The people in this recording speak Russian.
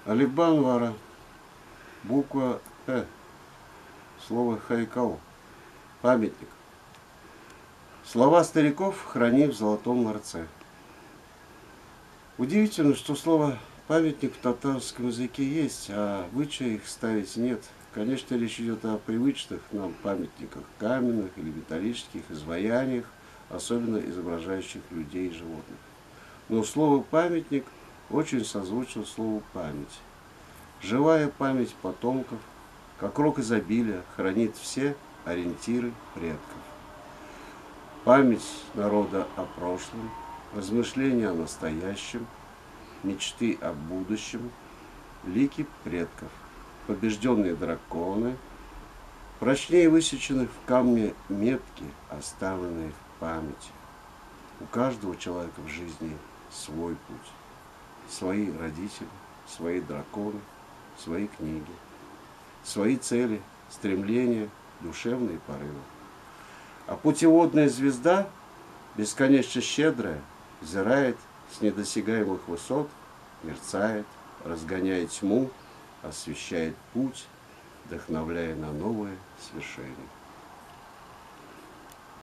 Алибан Вара. Буква Х. Слово Хайкал. Памятник. Слова стариков храни в золотом ларце. Удивительно, что слово «памятник» в татарском языке есть, а в обычае их ставить нет. Конечно, речь идет о привычных нам памятниках, каменных или металлических изваяниях, особенно изображающих людей и животных. Но слово «памятник» очень созвучно слову «память». Живая память потомков, как рог изобилия, хранит все ориентиры предков. Память народа о прошлом, размышления о настоящем, мечты о будущем, лики предков, побежденные драконы, прочнее высечены в камне метки, оставленные в памяти. У каждого человека в жизни свой путь, свои родители, свои драконы, свои книги, свои цели, стремления, душевные порывы. А путеводная звезда, бесконечно щедрая, взирает с недосягаемых высот, мерцает, разгоняет тьму, освещает путь, вдохновляя на новые свершения.